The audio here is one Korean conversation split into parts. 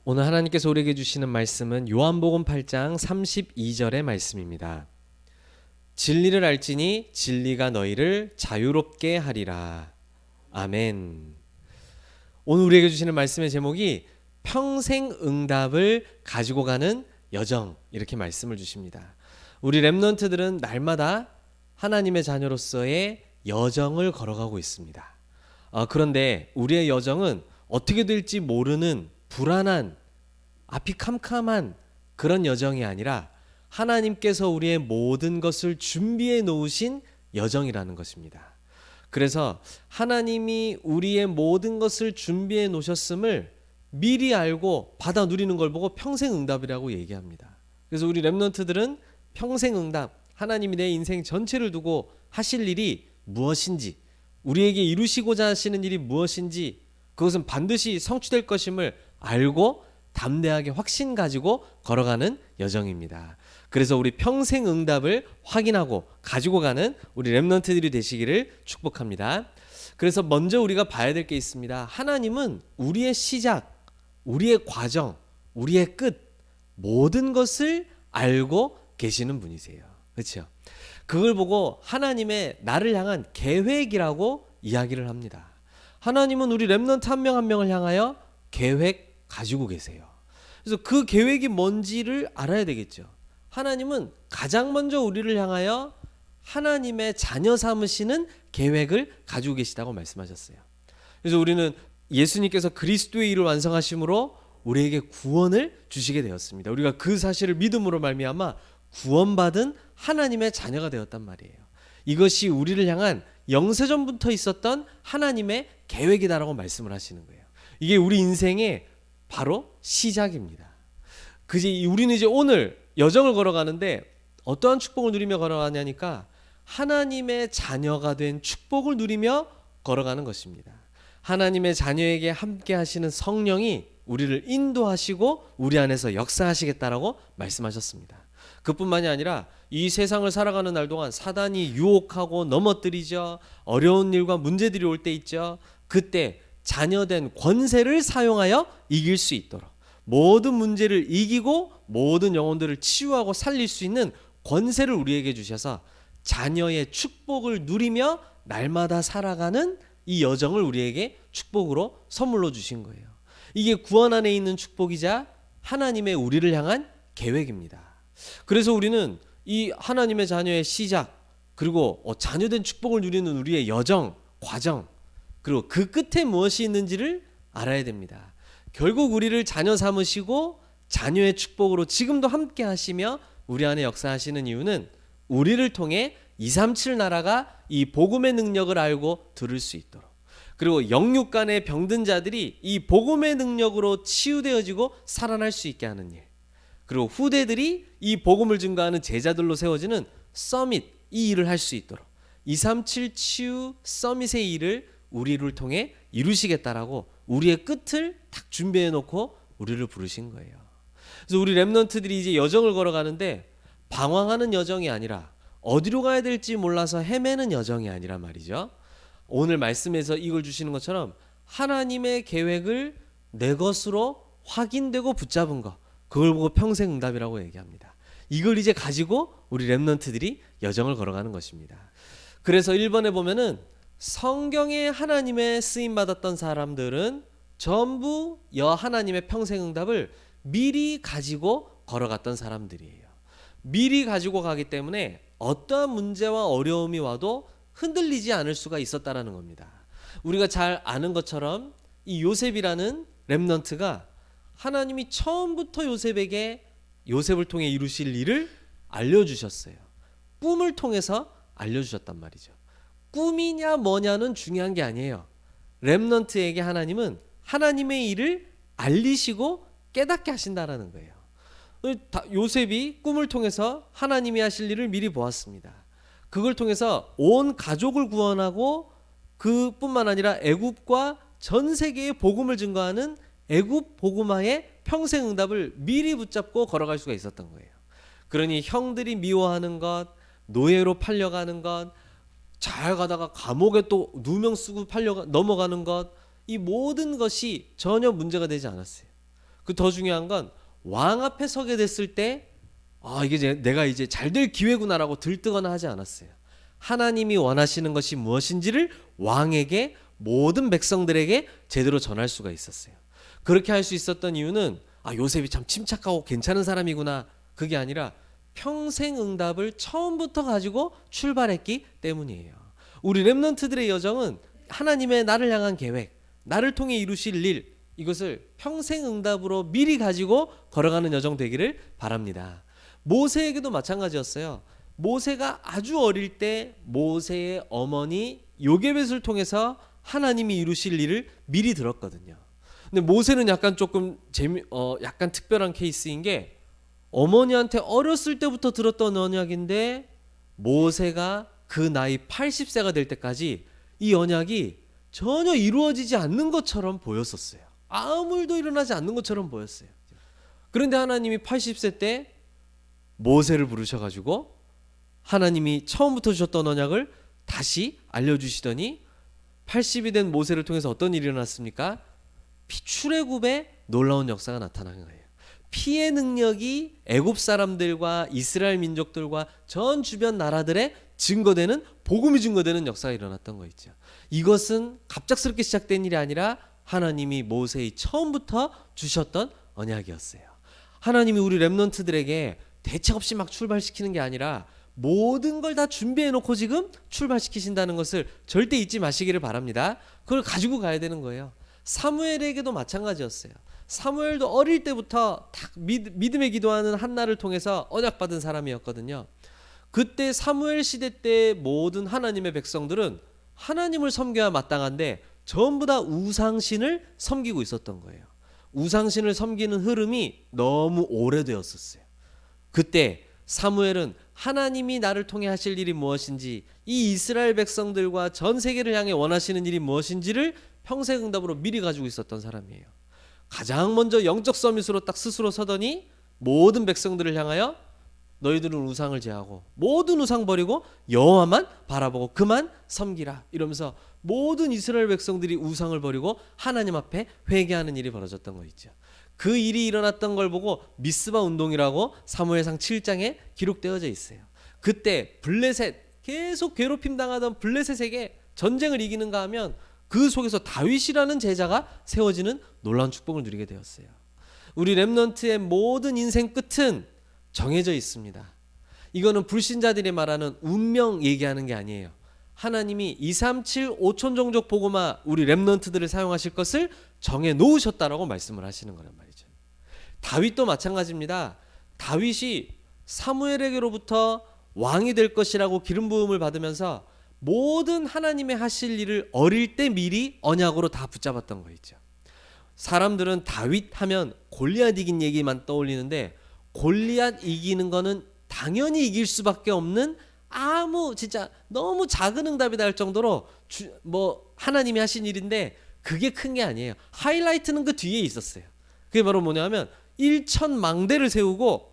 오늘 하나님께서 우리에게 주시는 말씀은 요한복음 8장 32절의 말씀입니다. 진리를 알지니 진리가 너희를 자유롭게 하리라. 아멘. 오늘 우리에게 주시는 말씀의 제목이 평생 응답을 가지고 가는 여정, 이렇게 말씀을 주십니다. 우리 렘넌트들은 날마다 하나님의 자녀로서의 여정을 걸어가고 있습니다. 그런데 우리의 여정은 어떻게 될지 모르는 불안한, 앞이 캄캄한 그런 여정이 아니라 하나님께서 우리의 모든 것을 준비해 놓으신 여정이라는 것입니다. 그래서 하나님이 우리의 모든 것을 준비해 놓으셨음을 미리 알고 받아 누리는 걸 보고 평생응답이라고 얘기합니다. 그래서 우리 렘넌트들은 평생응답, 하나님이 내 인생 전체를 두고 하실 일이 무엇인지, 우리에게 이루시고자 하시는 일이 무엇인지, 그것은 반드시 성취될 것임을 알고 담대하게 확신 가지고 걸어가는 여정입니다. 그래서 우리 평생 응답을 확인하고 가지고 가는 우리 렘넌트들이 되시기를 축복합니다. 그래서 먼저 우리가 봐야 될 게 있습니다. 하나님은 우리의 시작, 우리의 과정, 우리의 끝, 모든 것을 알고 계시는 분이세요. 그렇죠? 그걸 보고 하나님의 나를 향한 계획이라고 이야기를 합니다. 하나님은 우리 렘넌트 한 명 한 명을 향하여 계획 가지고 계세요. 그래서 그 계획이 뭔지를 알아야 되겠죠. 하나님은 가장 먼저 우리를 향하여 하나님의 자녀 삼으시는 계획을 가지고 계시다고 말씀하셨어요. 그래서 우리는 예수님께서 그리스도의 일을 완성하심으로 우리에게 구원을 주시게 되었습니다. 우리가 그 사실을 믿음으로 말미암아 구원받은 하나님의 자녀가 되었단 말이에요. 이것이 우리를 향한 영세전부터 있었던 하나님의 계획이다라고 말씀을 하시는 거예요. 이게 우리 인생의 바로 시작입니다. 우리는 이제 오늘 여정을 걸어가는데 어떠한 축복을 누리며 걸어가냐니까 하나님의 자녀가 된 축복을 누리며 걸어가는 것입니다. 하나님의 자녀에게 함께 하시는 성령이 우리를 인도하시고 우리 안에서 역사하시겠다라고 말씀하셨습니다. 그뿐만이 아니라 이 세상을 살아가는 날 동안 사단이 유혹하고 넘어뜨리죠. 어려운 일과 문제들이 올 때 있죠. 그때 자녀된 권세를 사용하여 이길 수 있도록 모든 문제를 이기고 모든 영혼들을 치유하고 살릴 수 있는 권세를 우리에게 주셔서 자녀의 축복을 누리며 날마다 살아가는 이 여정을 우리에게 축복으로 선물로 주신 거예요. 이게 구원 안에 있는 축복이자 하나님의 우리를 향한 계획입니다. 그래서 우리는 이 하나님의 자녀의 시작, 그리고 자녀된 축복을 누리는 우리의 여정, 과정, 그리고 그 끝에 무엇이 있는지를 알아야 됩니다. 결국 우리를 자녀 삼으시고 자녀의 축복으로 지금도 함께 하시며 우리 안에 역사하시는 이유는 우리를 통해 237 나라가 이 복음의 능력을 알고 들을 수 있도록, 그리고 영육 간의 병든 자들이 이 복음의 능력으로 치유되어지고 살아날 수 있게 하는 일, 그리고 후대들이 이 복음을 증거하는 제자들로 세워지는 서밋, 이 일을 할 수 있도록 237 치유 서밋의 일을 우리를 통해 이루시겠다라고 우리의 끝을 딱 준비해 놓고 우리를 부르신 거예요. 그래서 우리 렘넌트들이 이제 여정을 걸어가는데 방황하는 여정이 아니라 어디로 가야 될지 몰라서 헤매는 여정이 아니란 말이죠. 오늘 말씀에서 이걸 주시는 것처럼 하나님의 계획을 내 것으로 확인되고 붙잡은 것, 그걸 보고 평생응답이라고 얘기합니다. 이걸 이제 가지고 우리 렘넌트들이 여정을 걸어가는 것입니다. 그래서 1번에 보면은 성경에 하나님의 쓰임받았던 사람들은 전부 하나님의 평생응답을 미리 가지고 걸어갔던 사람들이에요. 미리 가지고 가기 때문에 어떠한 문제와 어려움이 와도 흔들리지 않을 수가 있었다라는 겁니다. 우리가 잘 아는 것처럼 이 요셉이라는 렘넌트가 하나님이 처음부터 요셉을 통해 이루실 일을 알려주셨어요. 꿈을 통해서 알려주셨단 말이죠. 꿈이냐 뭐냐는 중요한 게 아니에요. 렘넌트에게 하나님은 하나님의 일을 알리시고 깨닫게 하신다라는 거예요. 요셉이 꿈을 통해서 하나님이 하실 일을 미리 보았습니다. 그걸 통해서 온 가족을 구원하고 그뿐만 아니라 애굽과 전 세계의 복음을 증거하는 애굽 복음화의 평생응답을 미리 붙잡고 걸어갈 수가 있었던 거예요. 그러니 형들이 미워하는 것, 노예로 팔려가는 것, 잘 가다가 감옥에 또 누명 쓰고 넘어가는 것, 이 모든 것이 전혀 문제가 되지 않았어요. 그 더 중요한 건 왕 앞에 서게 됐을 때 이게 내가 이제 잘 될 기회구나라고 들뜨거나 하지 않았어요. 하나님이 원하시는 것이 무엇인지를 왕에게 모든 백성들에게 제대로 전할 수가 있었어요. 그렇게 할 수 있었던 이유는 요셉이 참 침착하고 괜찮은 사람이구나, 그게 아니라 평생 응답을 처음부터 가지고 출발했기 때문이에요. 우리 렘넌트들의 여정은 하나님의 나를 향한 계획, 나를 통해 이루실 일, 이것을 평생 응답으로 미리 가지고 걸어가는 여정 되기를 바랍니다. 모세에게도 마찬가지였어요. 모세가 아주 어릴 때 모세의 어머니 요게벳을 통해서 하나님이 이루실 일을 미리 들었거든요. 근데 모세는 약간 조금 약간 특별한 케이스인 게, 어머니한테 어렸을 때부터 들었던 언약인데 모세가 그 나이 80세가 될 때까지 이 언약이 전혀 이루어지지 않는 것처럼 보였었어요. 아무 일도 일어나지 않는 것처럼 보였어요. 그런데 하나님이 80세 때 모세를 부르셔가지고 하나님이 처음부터 주셨던 언약을 다시 알려주시더니 80이 된 모세를 통해서 어떤 일이 일어났습니까? 출애굽의 놀라운 역사가 나타난 거예요. 피의 능력이 애굽 사람들과 이스라엘 민족들과 전 주변 나라들의 증거되는, 복음이 증거되는 역사가 일어났던 거 있죠. 이것은 갑작스럽게 시작된 일이 아니라 하나님이 모세의 처음부터 주셨던 언약이었어요. 하나님이 우리 렘넌트들에게 대책 없이 막 출발시키는 게 아니라 모든 걸 다 준비해 놓고 지금 출발시키신다는 것을 절대 잊지 마시기를 바랍니다. 그걸 가지고 가야 되는 거예요. 사무엘에게도 마찬가지였어요. 사무엘도 어릴 때부터 딱 믿음의 기도하는 한나를 통해서 언약받은 사람이었거든요. 그때 사무엘 시대 때 모든 하나님의 백성들은 하나님을 섬겨야 마땅한데 전부 다 우상신을 섬기고 있었던 거예요. 우상신을 섬기는 흐름이 너무 오래되었었어요. 그때 사무엘은 하나님이 나를 통해 하실 일이 무엇인지, 이 이스라엘 백성들과 전 세계를 향해 원하시는 일이 무엇인지를 평생 응답으로 미리 가지고 있었던 사람이에요. 가장 먼저 영적 서밋으로 딱 스스로 서더니 모든 백성들을 향하여 너희들은 우상을 제하고 모든 우상 버리고 여호와만 바라보고 그만 섬기라, 이러면서 모든 이스라엘 백성들이 우상을 버리고 하나님 앞에 회개하는 일이 벌어졌던 거 있죠. 그 일이 일어났던 걸 보고 미스바 운동이라고 사무엘상 7장에 기록되어져 있어요. 그때 블레셋, 계속 괴롭힘 당하던 블레셋에게 전쟁을 이기는가 하면 그 속에서 다윗이라는 제자가 세워지는 놀라운 축복을 누리게 되었어요. 우리 렘넌트의 모든 인생 끝은 정해져 있습니다. 이거는 불신자들이 말하는 운명 얘기하는 게 아니에요. 하나님이 237 5천 종족 복음화 우리 렘넌트들을 사용하실 것을 정해 놓으셨다라고 말씀을 하시는 거란 말이죠. 다윗도 마찬가지입니다. 다윗이 사무엘에게로부터 왕이 될 것이라고 기름 부음을 받으면서 모든 하나님의 하실 일을 어릴 때 미리 언약으로 다 붙잡았던 거 있죠. 사람들은 다윗 하면 골리앗 이긴 얘기만 떠올리는데, 골리앗 이기는 거는 당연히 이길 수밖에 없는 진짜 너무 작은 응답이다 할 정도로 하나님이 하신 일인데 그게 큰 게 아니에요. 하이라이트는 그 뒤에 있었어요. 그게 바로 뭐냐면 1,000망대를 세우고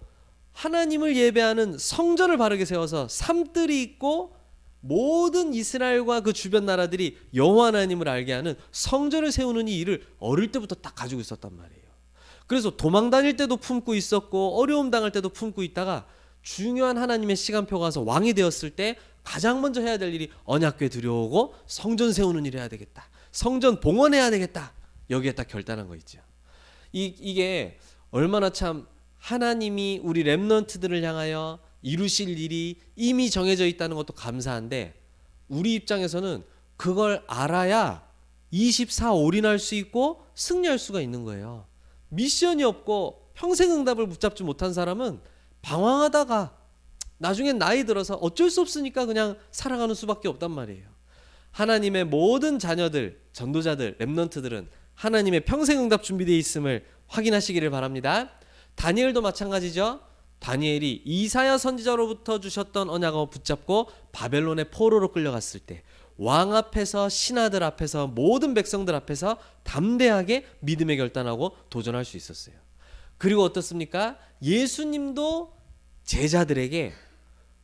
하나님을 예배하는 성전을 바르게 세워서 산들이 있고 모든 이스라엘과 그 주변 나라들이 여호와 하나님을 알게 하는 성전을 세우는 이 일을 어릴 때부터 딱 가지고 있었단 말이에요. 그래서 도망 다닐 때도 품고 있었고 어려움 당할 때도 품고 있다가 중요한 하나님의 시간표가 와서 왕이 되었을 때 가장 먼저 해야 될 일이 언약궤 들여오고 성전 세우는 일을 해야 되겠다, 성전 봉헌해야 되겠다, 여기에 딱 결단한 거 있죠. 이게 얼마나 참 하나님이 우리 렘넌트들을 향하여 이루실 일이 이미 정해져 있다는 것도 감사한데, 우리 입장에서는 그걸 알아야 24 올인할 수 있고 승리할 수가 있는 거예요. 미션이 없고 평생 응답을 붙잡지 못한 사람은 방황하다가 나중엔 나이 들어서 어쩔 수 없으니까 그냥 살아가는 수밖에 없단 말이에요. 하나님의 모든 자녀들, 전도자들, 렘넌트들은 하나님의 평생 응답 준비되어 있음을 확인하시기를 바랍니다. 다니엘도 마찬가지죠. 다니엘이 이사야 선지자로부터 주셨던 언약을 붙잡고 바벨론의 포로로 끌려갔을 때 왕 앞에서, 신하들 앞에서, 모든 백성들 앞에서 담대하게 믿음의 결단하고 도전할 수 있었어요. 그리고 어떻습니까? 예수님도 제자들에게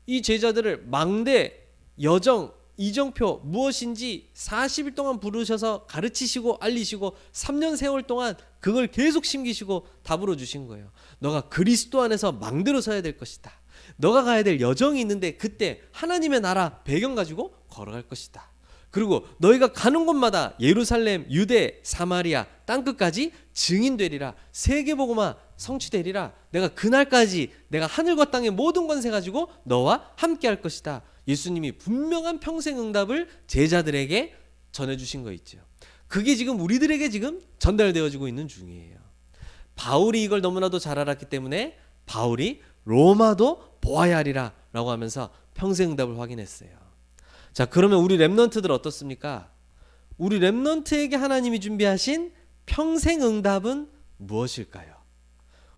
이 제자들을 망대, 여정, 이정표 무엇인지 40일 동안 부르셔서 가르치시고 알리시고 3년 세월 동안 그걸 계속 심기시고 답으로 주신 거예요. 너가 그리스도 안에서 망대로 서야 될 것이다. 너가 가야 될 여정이 있는데 그때 하나님의 나라 배경 가지고 걸어갈 것이다. 그리고 너희가 가는 곳마다 예루살렘, 유대, 사마리아 땅끝까지 증인되리라. 세계복음화 성취되리라. 내가 그날까지 내가 하늘과 땅의 모든 권세 가지고 너와 함께 할 것이다. 예수님이 분명한 평생 응답을 제자들에게 전해주신 거 있죠. 그게 지금 우리들에게 지금 전달되어지고 있는 중이에요. 바울이 이걸 너무나도 잘 알았기 때문에 바울이 로마도 보아야 하리라 라고 하면서 평생 응답을 확인했어요. 자, 그러면 우리 렘넌트들 어떻습니까? 우리 렘넌트에게 하나님이 준비하신 평생 응답은 무엇일까요?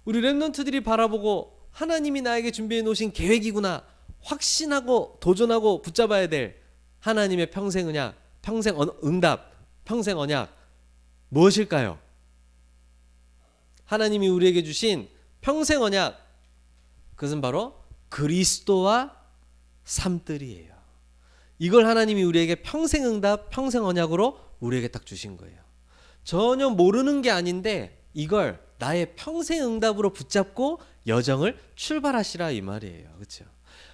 우리 렘넌트들이 바라보고 하나님이 나에게 준비해 놓으신 계획이구나 확신하고 도전하고 붙잡아야 될 하나님의 평생 언약, 평생 응답, 평생 언약 무엇일까요? 하나님이 우리에게 주신 평생 언약, 그것은 바로 그리스도와 삶들이에요. 이걸 하나님이 우리에게 평생 응답, 평생 언약으로 우리에게 딱 주신 거예요. 전혀 모르는 게 아닌데 이걸 나의 평생 응답으로 붙잡고 여정을 출발하시라 이 말이에요. 그렇죠?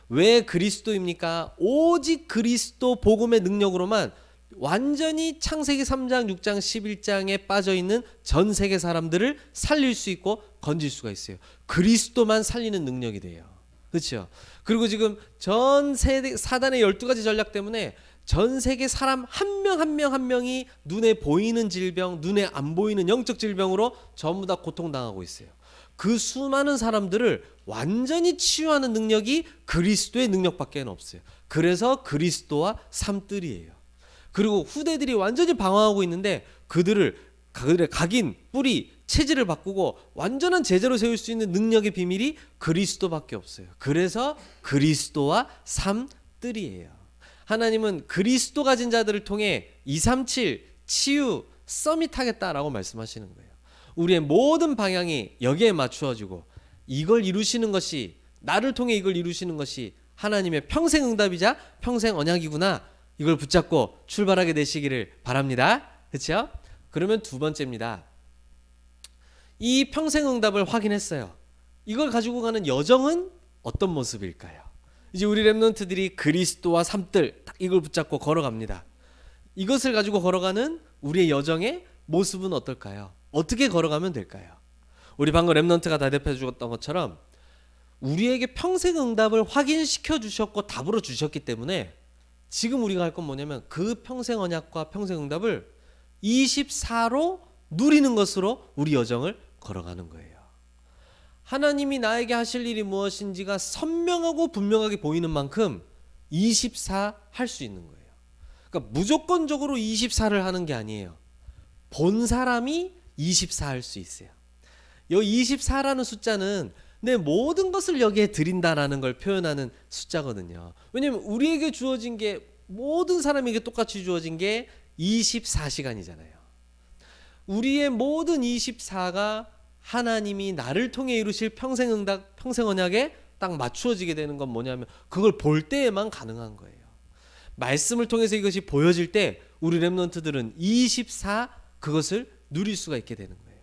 왜 그리스도입니까? 오직 그리스도 복음의 능력으로만 완전히 창세기 3장, 6장, 11장에 빠져있는 전 세계 사람들을 살릴 수 있고 건질 수가 있어요. 그리스도만 살리는 능력이 돼요. 그렇죠? 그리고 지금 전 세계 사단의 12가지 전략 때문에 전 세계 사람 한 명 한 명이 눈에 보이는 질병, 눈에 안 보이는 영적 질병으로 전부 다 고통당하고 있어요. 그 수많은 사람들을 완전히 치유하는 능력이 그리스도의 능력밖에 없어요. 그래서 그리스도와 삶들이에요. 그리고 후대들이 완전히 방황하고 있는데 그들의 각인, 뿌리, 체질을 바꾸고 완전한 제자로 세울 수 있는 능력의 비밀이 그리스도밖에 없어요. 그래서 그리스도와 삶들이에요. 하나님은 그리스도 가진 자들을 통해 237 치유 서밋하겠다라고 말씀하시는 거예요. 우리의 모든 방향이 여기에 맞추어지고 이걸 이루시는 것이, 나를 통해 이걸 이루시는 것이 하나님의 평생 응답이자 평생 언약이구나. 이걸 붙잡고 출발하게 되시기를 바랍니다. 그렇죠? 그러면 두 번째입니다. 이 평생 응답을 확인했어요. 이걸 가지고 가는 여정은 어떤 모습일까요? 이제 우리 렘넌트들이 그리스도와 삶들 딱 이걸 붙잡고 걸어갑니다. 이것을 가지고 걸어가는 우리의 여정의 모습은 어떨까요? 어떻게 걸어가면 될까요? 우리 방금 렘넌트가 대답해 주었던 것처럼 우리에게 평생 응답을 확인시켜 주셨고 답으로 주셨기 때문에 지금 우리가 할 건 뭐냐면 그 평생 언약과 평생 응답을 24로 누리는 것으로 우리 여정을 걸어가는 거예요. 하나님이 나에게 하실 일이 무엇인지가 선명하고 분명하게 보이는 만큼 24 할 수 있는 거예요. 그러니까 무조건적으로 24를 하는 게 아니에요. 본 사람이 24 할 수 있어요. 이 24라는 숫자는 내 모든 것을 여기에 드린다라는 걸 표현하는 숫자거든요. 왜냐하면 우리에게 주어진 게, 모든 사람에게 똑같이 주어진 게 24시간이잖아요. 우리의 모든 24가 하나님이 나를 통해 이루실 평생 응답, 평생 언약에 딱 맞추어지게 되는 건 뭐냐면 그걸 볼 때에만 가능한 거예요. 말씀을 통해서 이것이 보여질 때 우리 렘넌트들은 24 그것을 누릴 수가 있게 되는 거예요.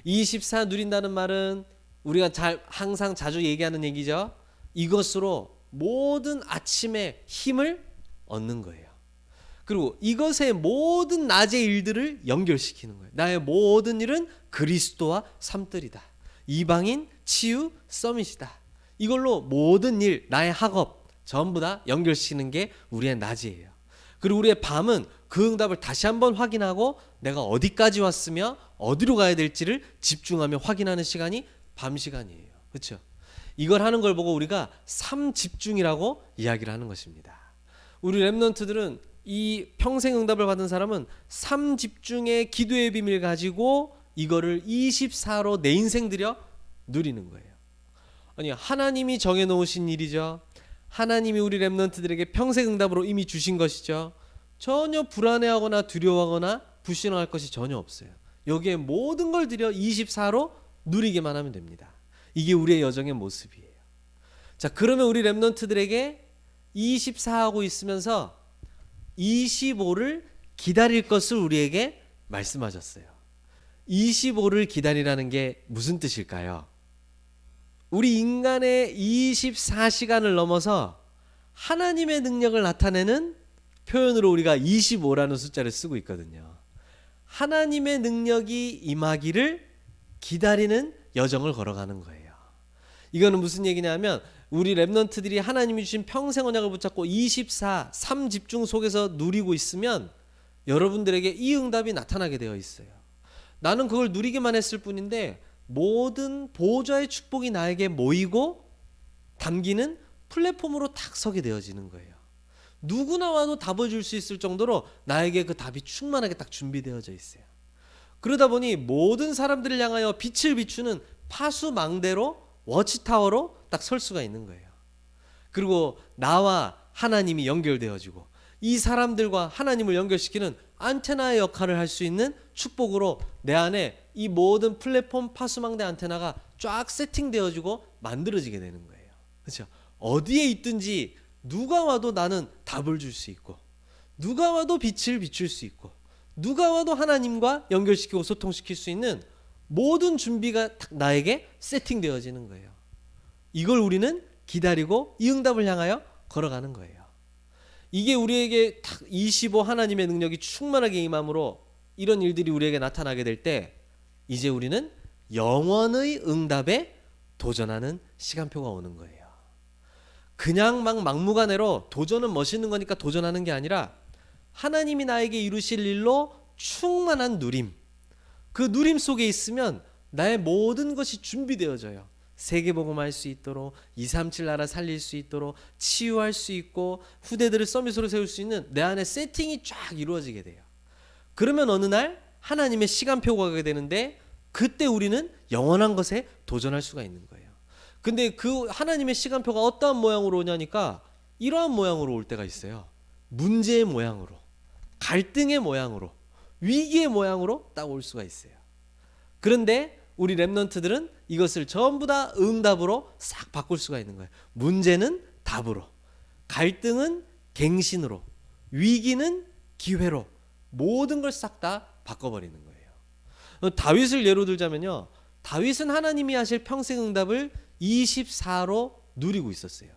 24 누린다는 말은 우리가 항상 자주 얘기하는 얘기죠. 이것으로 모든 아침에 힘을 얻는 거예요. 그리고 이것의 모든 낮의 일들을 연결시키는 거예요. 나의 모든 일은 그리스도와 삶들이다. 이방인 치유 서밋이다. 이걸로 모든 일, 나의 학업 전부 다 연결시키는 게 우리의 낮이에요. 그리고 우리의 밤은 그 응답을 다시 한번 확인하고 내가 어디까지 왔으며 어디로 가야 될지를 집중하며 확인하는 시간이 밤 시간이에요. 그렇죠? 이걸 하는 걸 보고 우리가 삶 집중이라고 이야기를 하는 것입니다. 우리 렘넌트들은 이 평생 응답을 받은 사람은 삶 집중의 기도의 비밀 가지고 이거를 24로 내 인생 들여 누리는 거예요. 아니, 하나님이 정해놓으신 일이죠. 하나님이 우리 렘넌트들에게 평생 응답으로 이미 주신 것이죠. 전혀 불안해하거나 두려워하거나 불신앙할 것이 전혀 없어요. 여기에 모든 걸 들여 24로 누리기만 하면 됩니다. 이게 우리의 여정의 모습이에요. 자, 그러면 우리 렘넌트들에게 24하고 있으면서 25를 기다릴 것을 우리에게 말씀하셨어요. 25를 기다리라는 게 무슨 뜻일까요? 우리 인간의 24시간을 넘어서 하나님의 능력을 나타내는 표현으로 우리가 25라는 숫자를 쓰고 있거든요. 하나님의 능력이 임하기를 기다리는 여정을 걸어가는 거예요. 이거는 무슨 얘기냐면 우리 렘넌트들이 하나님이 주신 평생 언약을 붙잡고 24, 3집중 속에서 누리고 있으면 여러분들에게 이 응답이 나타나게 되어 있어요. 나는 그걸 누리기만 했을 뿐인데 모든 보좌의 축복이 나에게 모이고 담기는 플랫폼으로 탁 서게 되어지는 거예요. 누구나 와도 답을 줄 수 있을 정도로 나에게 그 답이 충만하게 딱 준비되어져 있어요. 그러다 보니 모든 사람들을 향하여 빛을 비추는 파수망대로 워치타워로 딱 설 수가 있는 거예요. 그리고 나와 하나님이 연결되어지고 이 사람들과 하나님을 연결시키는 안테나의 역할을 할 수 있는 축복으로 내 안에 이 모든 플랫폼 파수망대 안테나가 쫙 세팅되어지고 만들어지게 되는 거예요. 그렇죠? 어디에 있든지 누가 와도 나는 답을 줄 수 있고 누가 와도 빛을 비출 수 있고 누가 와도 하나님과 연결시키고 소통시킬 수 있는 모든 준비가 나에게 세팅되어지는 거예요. 이걸 우리는 기다리고 이 응답을 향하여 걸어가는 거예요. 이게 우리에게 25 하나님의 능력이 충만하게 임함으로 이런 일들이 우리에게 나타나게 될 때 이제 우리는 영원의 응답에 도전하는 시간표가 오는 거예요. 그냥 막 막무가내로 도전은 멋있는 거니까 도전하는 게 아니라 하나님이 나에게 이루실 일로 충만한 누림, 그 누림 속에 있으면 나의 모든 것이 준비되어져요. 세계복음할 수 있도록 237 나라 살릴 수 있도록 치유할 수 있고 후대들을 서밋으로 세울 수 있는 내 안에 세팅이 쫙 이루어지게 돼요. 그러면 어느 날 하나님의 시간표가 가게 되는데 그때 우리는 영원한 것에 도전할 수가 있는 거예요. 근데 그 하나님의 시간표가 어떠한 모양으로 오냐니까 이러한 모양으로 올 때가 있어요. 문제의 모양으로, 갈등의 모양으로, 위기의 모양으로 딱 올 수가 있어요. 그런데 우리 렘넌트들은 이것을 전부 다 응답으로 싹 바꿀 수가 있는 거예요. 문제는 답으로, 갈등은 갱신으로, 위기는 기회로 모든 걸 싹 다 바꿔버리는 거예요. 다윗을 예로 들자면요. 다윗은 하나님이 하실 평생 응답을 24로 누리고 있었어요.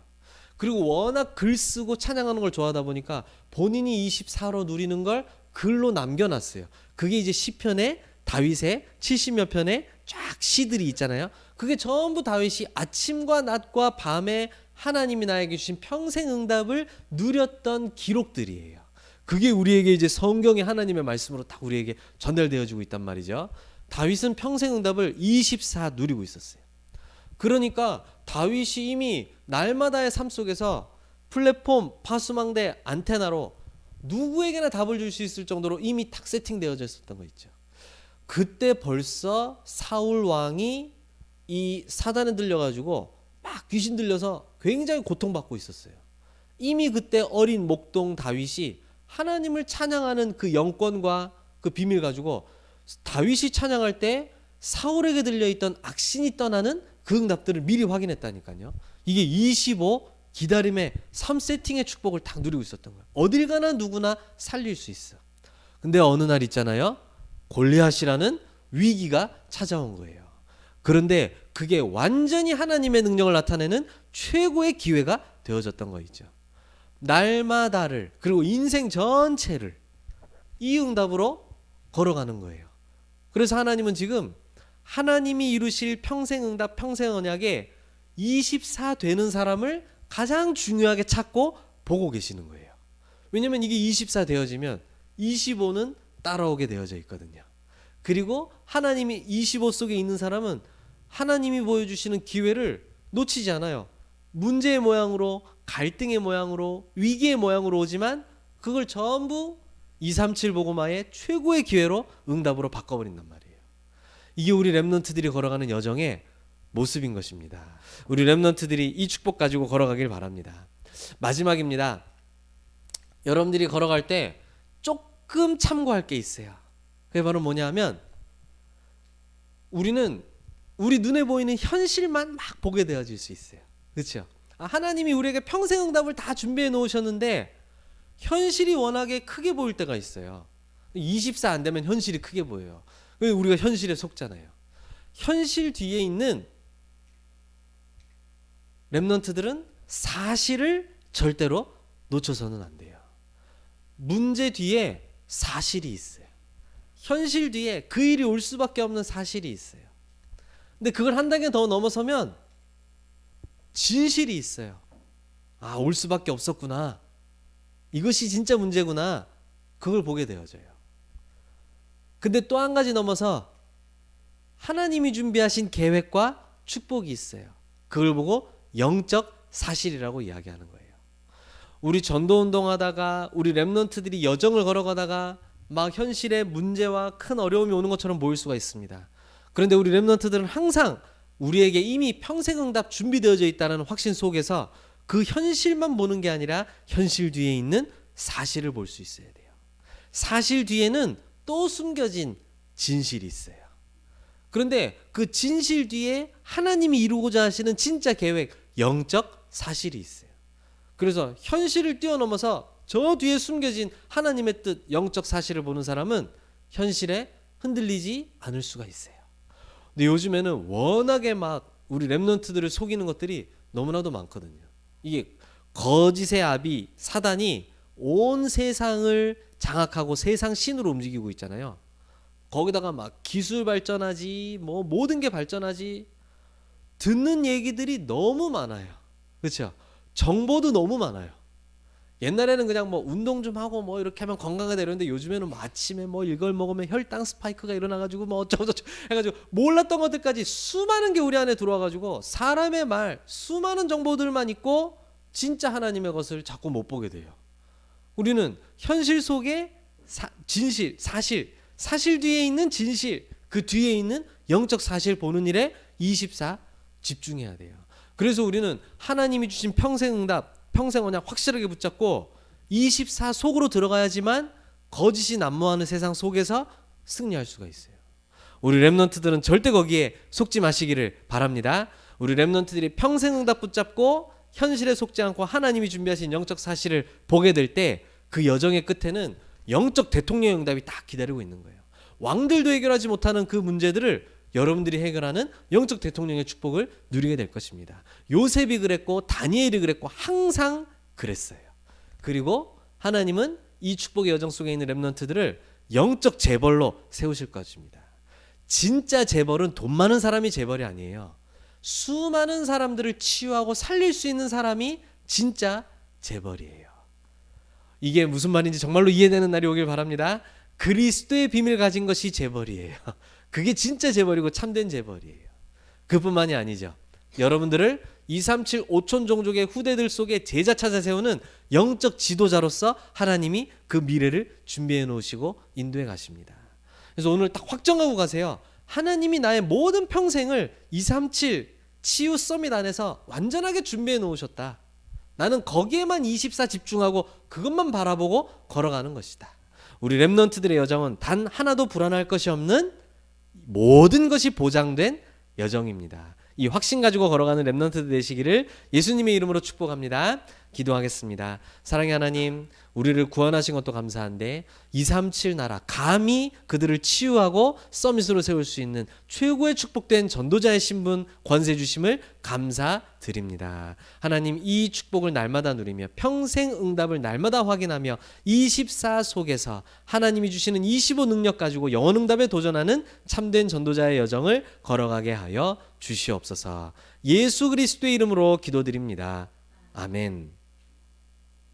그리고 워낙 글 쓰고 찬양하는 걸 좋아하다 보니까 본인이 24로 누리는 걸 글로 남겨놨어요. 그게 이제 시편의 다윗의 70여 편의 쫙 시들이 있잖아요. 그게 전부 다윗이 아침과 낮과 밤에 하나님이 나에게 주신 평생 응답을 누렸던 기록들이에요. 그게 우리에게 이제 성경의 하나님의 말씀으로 딱 우리에게 전달되어지고 있단 말이죠. 다윗은 평생 응답을 24 누리고 있었어요. 그러니까 다윗이 이미 날마다의 삶 속에서 플랫폼, 파수망대, 안테나로 누구에게나 답을 줄 수 있을 정도로 이미 탁 세팅되어져 있었던 거 있죠. 그때 벌써 사울 왕이 이 사단에 들려가지고 막 귀신 들려서 굉장히 고통받고 있었어요. 이미 그때 어린 목동 다윗이 하나님을 찬양하는 그 영권과 그 비밀 가지고 다윗이 찬양할 때 사울에게 들려있던 악신이 떠나는 그 응답들을 미리 확인했다니까요. 이게 25 기다림의 3세팅의 축복을 딱 누리고 있었던 거예요. 어딜 가나 누구나 살릴 수 있어. 근데 어느 날 있잖아요. 골리앗이라는 위기가 찾아온 거예요. 그런데 그게 완전히 하나님의 능력을 나타내는 최고의 기회가 되어졌던 거 있죠. 날마다를 그리고 인생 전체를 이 응답으로 걸어가는 거예요. 그래서 하나님은 지금 하나님이 이루실 평생 응답 평생 언약에 24 되는 사람을 가장 중요하게 찾고 보고 계시는 거예요. 왜냐하면 이게 24 되어지면 25는 따라오게 되어져 있거든요. 그리고 하나님이 25 속에 있는 사람은 하나님이 보여주시는 기회를 놓치지 않아요. 문제의 모양으로, 갈등의 모양으로, 위기의 모양으로 오지만 그걸 전부 237 복음화의 최고의 기회로 응답으로 바꿔버린단 말이에요. 이게 우리 렘넌트들이 걸어가는 여정의 모습인 것입니다. 우리 렘넌트들이 이 축복 가지고 걸어가길 바랍니다. 마지막입니다. 여러분들이 걸어갈 때 조금 참고할 게 있어요. 그게 바로 뭐냐면 우리는 우리 눈에 보이는 현실만 막 보게 되어질 수 있어요. 그렇죠? 하나님이 우리에게 평생 응답을 다 준비해 놓으셨는데 현실이 워낙에 크게 보일 때가 있어요. 24 안 되면 현실이 크게 보여요. 우리가 현실에 속잖아요. 현실 뒤에 있는 렘넌트들은 사실을 절대로 놓쳐서는 안 돼요. 문제 뒤에 사실이 있어요. 현실 뒤에 그 일이 올 수밖에 없는 사실이 있어요. 근데 그걸 한 단계 더 넘어서면 진실이 있어요. 아, 올 수밖에 없었구나. 이것이 진짜 문제구나. 그걸 보게 되어져요. 근데 또 한 가지 넘어서 하나님이 준비하신 계획과 축복이 있어요. 그걸 보고 영적 사실이라고 이야기하는 거예요. 우리 전도운동 하다가 우리 렘넌트들이 여정을 걸어가다가 막 현실의 문제와 큰 어려움이 오는 것처럼 보일 수가 있습니다. 그런데 우리 렘넌트들은 항상 우리에게 이미 평생응답 준비되어져 있다는 확신 속에서 그 현실만 보는 게 아니라 현실 뒤에 있는 사실을 볼 수 있어야 돼요. 사실 뒤에는 또 숨겨진 진실이 있어요. 그런데 그 진실 뒤에 하나님이 이루고자 하시는 진짜 계획, 영적 사실이 있어요. 그래서 현실을 뛰어넘어서 저 뒤에 숨겨진 하나님의 뜻, 영적 사실을 보는 사람은 현실에 흔들리지 않을 수가 있어요. 근데 요즘에는 워낙에 막 우리 렘넌트들을 속이는 것들이 너무나도 많거든요. 이게 거짓의 아비 사단이 온 세상을 장악하고 세상 신으로 움직이고 있잖아요. 거기다가 막 기술 발전하지, 뭐 모든 게 발전하지, 듣는 얘기들이 너무 많아요. 그렇죠? 정보도 너무 많아요. 옛날에는 그냥 뭐 운동 좀 하고 뭐 이렇게 하면 건강하다 이러는데 요즘에는 뭐 아침에 뭐 이걸 먹으면 혈당 스파이크가 일어나가지고 뭐 어쩌고저쩌고 해가지고 몰랐던 것들까지 수많은 게 우리 안에 들어와가지고 사람의 말, 수많은 정보들만 있고 진짜 하나님의 것을 자꾸 못 보게 돼요. 우리는 현실 속에 진실, 사실 뒤에 있는 진실, 그 뒤에 있는 영적 사실 보는 일에 24 집중해야 돼요. 그래서 우리는 하나님이 주신 평생응답, 평생 언약 확실하게 붙잡고 24 속으로 들어가야지만 거짓이 난무하는 세상 속에서 승리할 수가 있어요. 우리 렘넌트들은 절대 거기에 속지 마시기를 바랍니다. 우리 렘넌트들이 평생응답 붙잡고 현실에 속지 않고 하나님이 준비하신 영적 사실을 보게 될 때 그 여정의 끝에는 영적 대통령 응답이 딱 기다리고 있는 거예요. 왕들도 해결하지 못하는 그 문제들을 여러분들이 해결하는 영적 대통령의 축복을 누리게 될 것입니다. 요셉이 그랬고 다니엘이 그랬고 항상 그랬어요. 그리고 하나님은 이 축복의 여정 속에 있는 렘넌트들을 영적 재벌로 세우실 것입니다. 진짜 재벌은 돈 많은 사람이 재벌이 아니에요. 수많은 사람들을 치유하고 살릴 수 있는 사람이 진짜 재벌이에요. 이게 무슨 말인지 정말로 이해되는 날이 오길 바랍니다. 그리스도의 비밀 가진 것이 재벌이에요. 그게 진짜 재벌이고 참된 재벌이에요. 그뿐만이 아니죠. 여러분들을 237 5천 종족의 후대들 속에 제자 찾아 세우는 영적 지도자로서 하나님이 그 미래를 준비해 놓으시고 인도해 가십니다. 그래서 오늘 딱 확정하고 가세요. 하나님이 나의 모든 평생을 237 치유 서밋 안에서 완전하게 준비해 놓으셨다. 나는 거기에만 24 집중하고 그것만 바라보고 걸어가는 것이다. 우리 렘넌트들의 여정은 단 하나도 불안할 것이 없는 모든 것이 보장된 여정입니다. 이 확신 가지고 걸어가는 렘넌트들 되시기를 예수님의 이름으로 축복합니다. 기도하겠습니다. 사랑의 하나님, 우리를 구원하신 것도 감사한데 237 나라 감히 그들을 치유하고 서밋으로 세울 수 있는 최고의 축복된 전도자의 신분 권세 주심을 감사드립니다. 하나님, 이 축복을 날마다 누리며 평생 응답을 날마다 확인하며 24 속에서 하나님이 주시는 25 능력 가지고 영원 응답에 도전하는 참된 전도자의 여정을 걸어가게 하여 주시옵소서. 예수 그리스도의 이름으로 기도드립니다. 아멘.